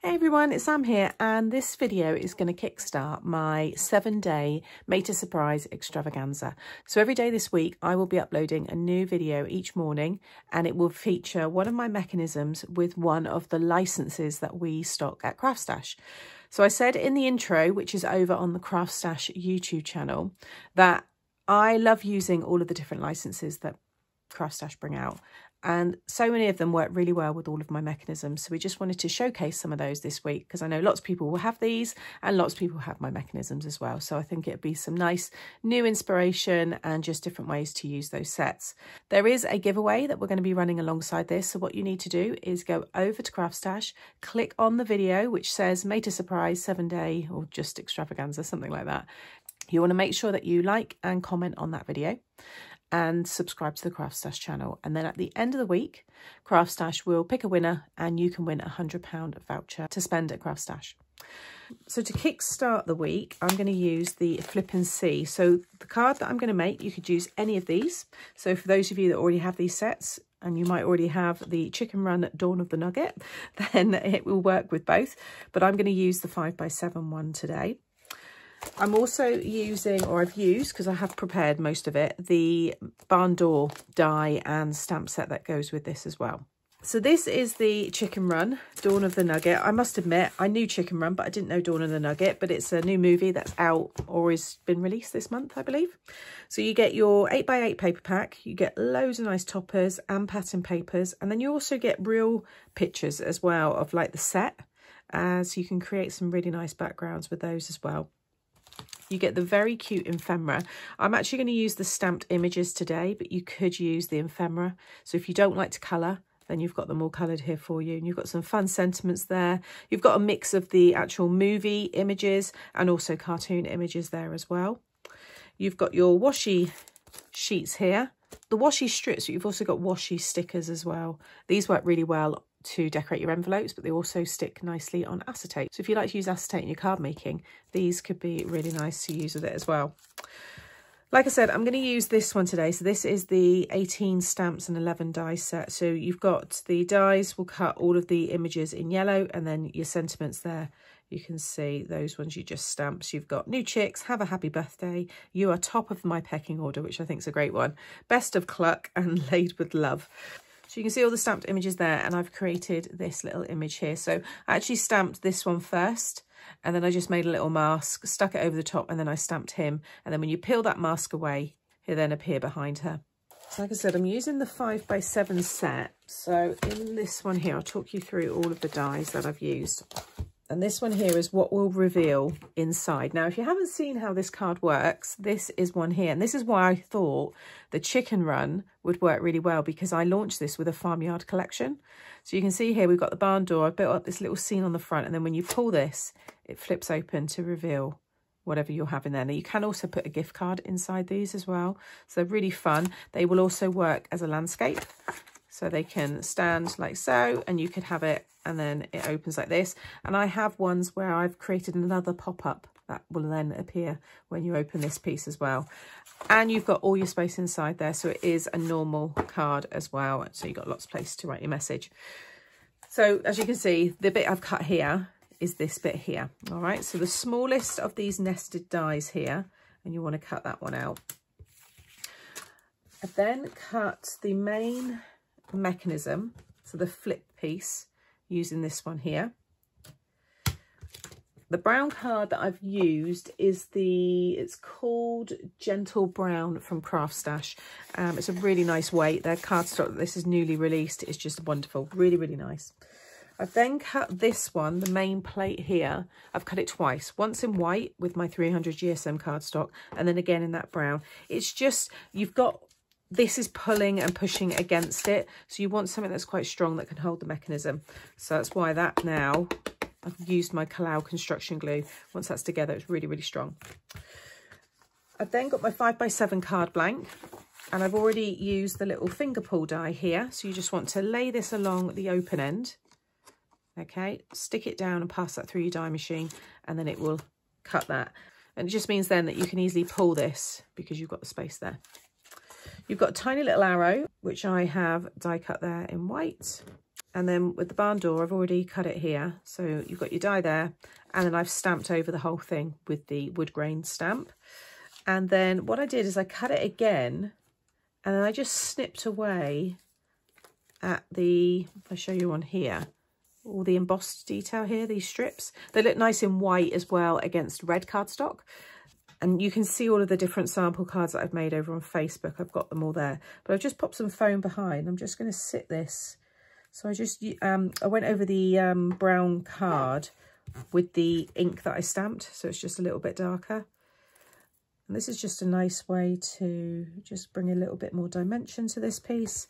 Hey everyone, it's Sam here, and this video is going to kickstart my 7-day Made to Surprise extravaganza. So every day this week I will be uploading a new video each morning, and it will feature one of my mechanisms with one of the licenses that we stock at Craft Stash. So I said in the intro, which is over on the Craft Stash YouTube channel, that I love using all of the different licenses that Craft Stash bring out, and so many of them work really well with all of my mechanisms. So we just wanted to showcase some of those this week, because I know lots of people will have these and lots of people have my mechanisms as well. So I think it'd be some nice new inspiration and just different ways to use those sets. There is a giveaway that we're going to be running alongside this. So what you need to do is go over to Craft Stash, click on the video which says Made to Surprise 7-day or just extravaganza, something like that. You want to make sure that you like and comment on that video and subscribe to the Craft Stash channel. And then at the end of the week, Craft Stash will pick a winner and you can win a £100 voucher to spend at Craft Stash. So to kickstart the week, I'm going to use the Flip and See. So the card that I'm going to make, you could use any of these. So for those of you that already have these sets, and you might already have the Chicken Run Dawn of the Nugget, then it will work with both. But I'm going to use the 5x7 one today. I'm also using, or I've used, because I have prepared most of it, the barn door die and stamp set that goes with this as well. So this is the Chicken Run Dawn of the Nugget. I must admit, I knew Chicken Run, but I didn't know Dawn of the Nugget, but it's a new movie that's out or has been released this month, I believe. So you get your 8x8 paper pack, you get loads of nice toppers and pattern papers, and then you also get real pictures as well of like the set, as you can create some really nice backgrounds with those as well. You get the very cute ephemera. I'm actually going to use the stamped images today, but you could use the ephemera. So if you don't like to colour, then you've got them all coloured here for you. And you've got some fun sentiments there. You've got a mix of the actual movie images and also cartoon images there as well. You've got your washi sheets here. The washi strips, but you've also got washi stickers as well. These work really well to decorate your envelopes, but they also stick nicely on acetate. So if you like to use acetate in your card making, these could be really nice to use with it as well. Like I said, I'm going to use this one today. So this is the 18 stamps and 11 dies set. So you've got the dies will cut all of the images in yellow, and then your sentiments there, you can see those ones you just stamped. So you've got new chicks, have a happy birthday, you are top of my pecking order, which I think is a great one, best of cluck, and laid with love. So you can see all the stamped images there, and I've created this little image here. So I actually stamped this one first, and then I just made a little mask, stuck it over the top, and then I stamped him. And then when you peel that mask away, he'll then appear behind her. So like I said, I'm using the 5x7 set. So in this one here, I'll talk you through all of the dies that I've used. And this one here is what will reveal inside. Now, if you haven't seen how this card works, this is one here. And this is why I thought the Chicken Run would work really well, because I launched this with a farmyard collection. So you can see here, we've got the barn door. I built up this little scene on the front. And then when you pull this, it flips open to reveal whatever you're having there. Now, you can also put a gift card inside these as well. So they're really fun. They will also work as a landscape. So they can stand like so, and you could have it, and then it opens like this. And I have ones where I've created another pop-up that will then appear when you open this piece as well. And you've got all your space inside there. So it is a normal card as well. So you've got lots of place to write your message. So as you can see, the bit I've cut here is this bit here. All right. So the smallest of these nested dies here, and you want to cut that one out. I then cut the main mechanism, so the flip piece, using this one here. The brown card that I've used is it's called Gentle Brown from Craft Stash. It's a really nice weight. Their cardstock, this is newly released, is just wonderful, really, really nice. I've then cut this one, the main plate here. I've cut it twice, once in white with my 300 GSM cardstock, and then again in that brown. It's just, you've got, this is pulling and pushing against it. So you want something that's quite strong that can hold the mechanism. So that's why that now, I've used my Collall construction glue. Once that's together, it's really, really strong. I've then got my 5x7 card blank, and I've already used the little finger pull die here. So you just want to lay this along the open end. Okay, stick it down and pass that through your die machine, and then it will cut that. And it just means then that you can easily pull this because you've got the space there. You've got a tiny little arrow, which I have die cut there in white. And then with the barn door, I've already cut it here. So you've got your die there, and then I've stamped over the whole thing with the wood grain stamp. And then what I did is I cut it again, and then I just snipped away at the, if I show you on here, all the embossed detail here, these strips. They look nice in white as well against red cardstock. And you can see all of the different sample cards that I've made over on Facebook. I've got them all there. But I've just popped some foam behind. I'm just going to sit this. So I just, I went over the brown card with the ink that I stamped. So it's just a little bit darker. And this is just a nice way to just bring a little bit more dimension to this piece.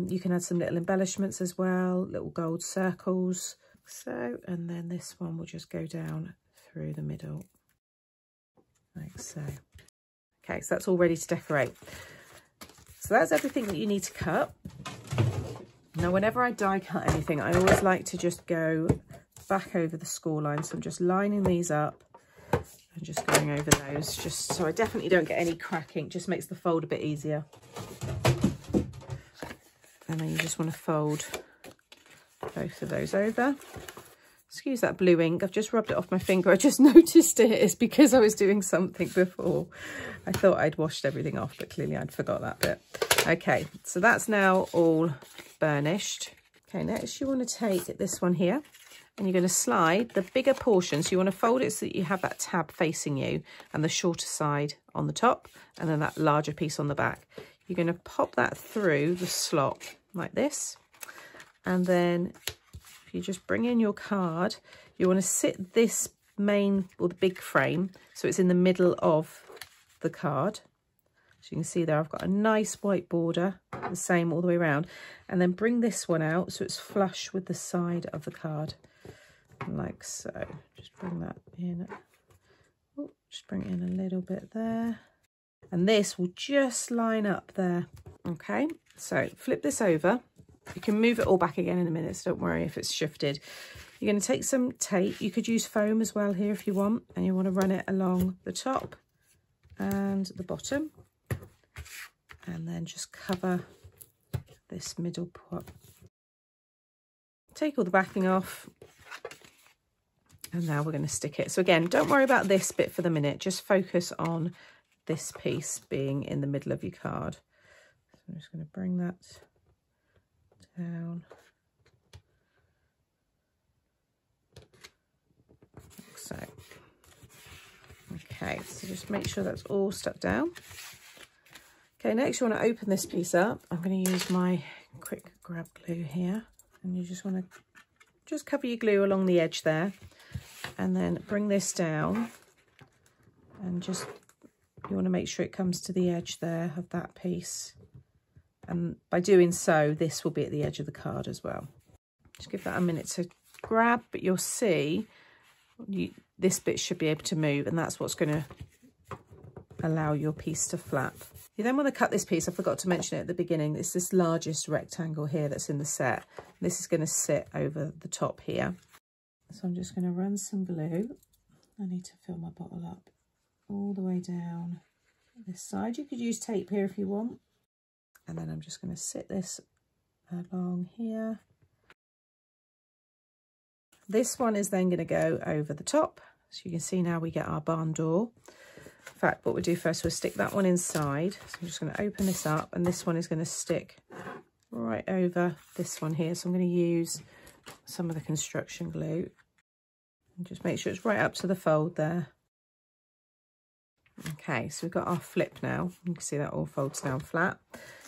You can add some little embellishments as well, little gold circles. So, and then this one will just go down through the middle, like so. Okay, so that's all ready to decorate. So that's everything that you need to cut. Now, whenever I die cut anything, I always like to just go back over the score line. So I'm just lining these up and just going over those, just so I definitely don't get any cracking. Just makes the fold a bit easier. And then you just want to fold both of those over. Excuse that blue ink, I've just rubbed it off my finger. I just noticed it. It's because I was doing something before. I thought I'd washed everything off, but clearly I'd forgot that bit. Okay, so that's now all burnished. Okay, next you want to take this one here, and you're going to slide the bigger portion. So you want to fold it so that you have that tab facing you and the shorter side on the top, and then that larger piece on the back. You're going to pop that through the slot like this, and then if you just bring in your card, you want to sit this main, or the big frame, so it's in the middle of the card. So you can see there I've got a nice white border, the same all the way around, and then bring this one out so it's flush with the side of the card, like so. Just bring that in. Oh, just bring it in a little bit there. And this will just line up there. Okay, so flip this over. You can move it all back again in a minute, so don't worry if it's shifted. You're going to take some tape. You could use foam as well here if you want, and you want to run it along the top and the bottom, and then just cover this middle part. Take all the backing off, and now we're going to stick it. So again, don't worry about this bit for the minute, just focus on this piece being in the middle of your card. So I'm just going to bring that down, like so. Okay, so just make sure that's all stuck down. Okay, next you want to open this piece up. I'm going to use my quick grab glue here, and you just want to just cover your glue along the edge there, and then bring this down, and just you want to make sure it comes to the edge there of that piece. And by doing so, this will be at the edge of the card as well. Just give that a minute to grab, but you'll see this bit should be able to move, and that's what's going to allow your piece to flap. You then want to cut this piece. I forgot to mention it at the beginning. It's this largest rectangle here that's in the set. This is going to sit over the top here. So I'm just going to run some glue. I need to fill my bottle up all the way down this side. You could use tape here if you want. And then I'm just going to sit this along here. This one is then going to go over the top. So you can see now we get our barn door. In fact, what we'll do first, we'll stick that one inside. So I'm just going to open this up, and this one is going to stick right over this one here. So I'm going to use some of the construction glue and just make sure it's right up to the fold there. Okay, so we've got our flip now. You can see that all folds down flat.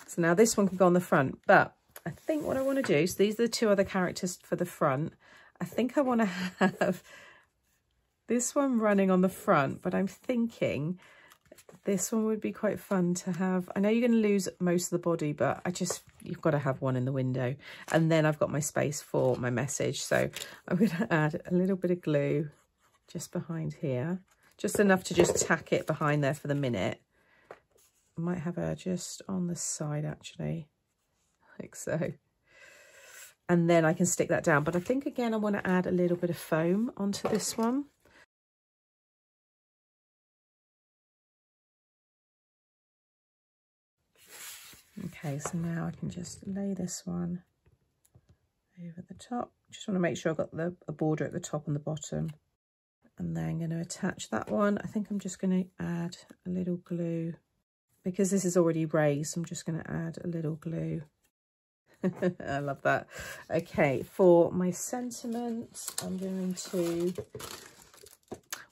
So now this one can go on the front, but I think what I want to do, so these are the two other characters for the front. I think I want to have this one running on the front, but I'm thinking this one would be quite fun to have. I know you're going to lose most of the body, but you've got to have one in the window. And then I've got my space for my message. So I'm going to add a little bit of glue just behind here, just enough to just tack it behind there for the minute. I might have her just on the side actually, like so. And then I can stick that down. But I think again, I want to add a little bit of foam onto this one. Okay, so now I can just lay this one over the top. Just want to make sure I've got a border at the top and the bottom. And then I'm going to attach that one. I think I'm just going to add a little glue. Because this is already raised, I'm just going to add a little glue. I love that. Okay, for my sentiments, I'm going to...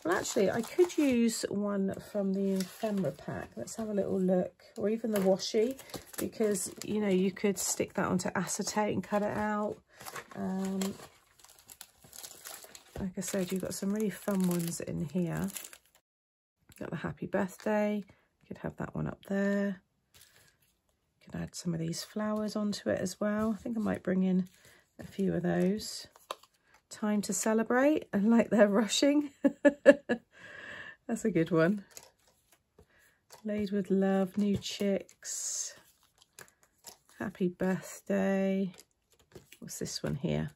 Well, actually, I could use one from the ephemera pack. Let's have a little look. Or even the washi, because, you know, you could stick that onto acetate and cut it out. Like I said, you've got some really fun ones in here. Got the happy birthday. You could have that one up there. You could add some of these flowers onto it as well. I think I might bring in a few of those. Time to celebrate, and like they're rushing. That's a good one. Laid with love, new chicks. Happy birthday. What's this one here?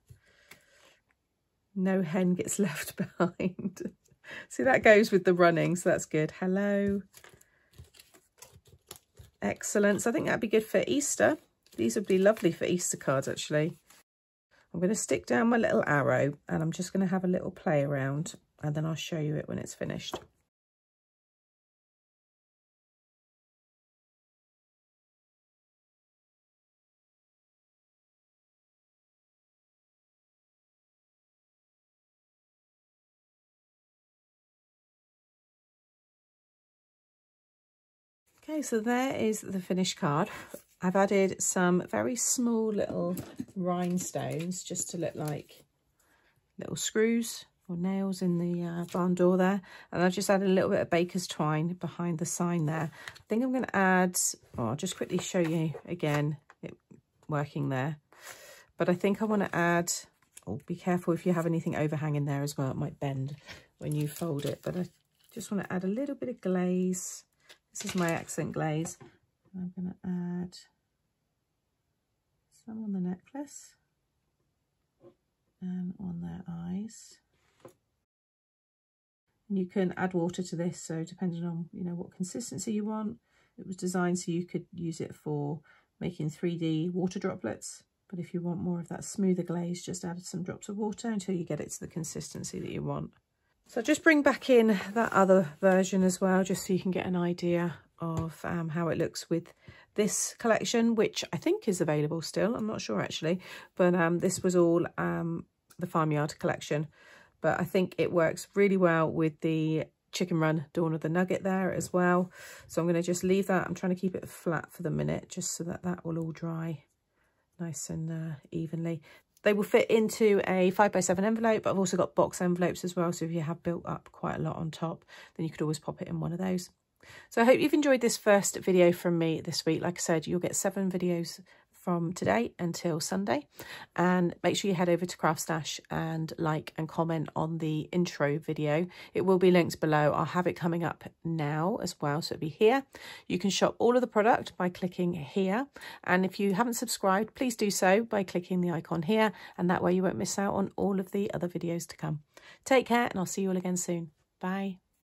No hen gets left behind. See, that goes with the running, so that's good. Hello. Excellent. So I think that'd be good for Easter. These would be lovely for Easter cards, actually. I'm going to stick down my little arrow and I'm just going to have a little play around, and then I'll show you it when it's finished. Okay, so there is the finished card. I've added some very small little rhinestones just to look like little screws or nails in the barn door there. And I've just added a little bit of baker's twine behind the sign there. I think I'm going to add, oh, I'll just quickly show you again it working there. But I think I want to add, oh, be careful if you have anything overhanging there as well. It might bend when you fold it. But I just want to add a little bit of glaze. This is my accent glaze. I'm going to add some on the necklace and on their eyes. And you can add water to this, so depending on, you know, what consistency you want. It was designed so you could use it for making 3D water droplets. But if you want more of that smoother glaze, just add some drops of water until you get it to the consistency that you want. So just bring back in that other version as well, just so you can get an idea of how it looks with this collection, which I think is available still. I'm not sure actually, but this was all the Farmyard collection. But I think it works really well with the Chicken Run Dawn of the Nugget there as well. So I'm going to just leave that. I'm trying to keep it flat for the minute, just so that that will all dry nice and evenly. They will fit into a 5x7 envelope, but I've also got box envelopes as well. So if you have built up quite a lot on top, then you could always pop it in one of those. So I hope you've enjoyed this first video from me this week. Like I said, you'll get 7 videos from today until Sunday. And make sure you head over to Craft Stash and like and comment on the intro video. It will be linked below. I'll have it coming up now as well, so it'll be here. You can shop all of the product by clicking here. And if you haven't subscribed, please do so by clicking the icon here. And that way you won't miss out on all of the other videos to come. Take care, and I'll see you all again soon. Bye.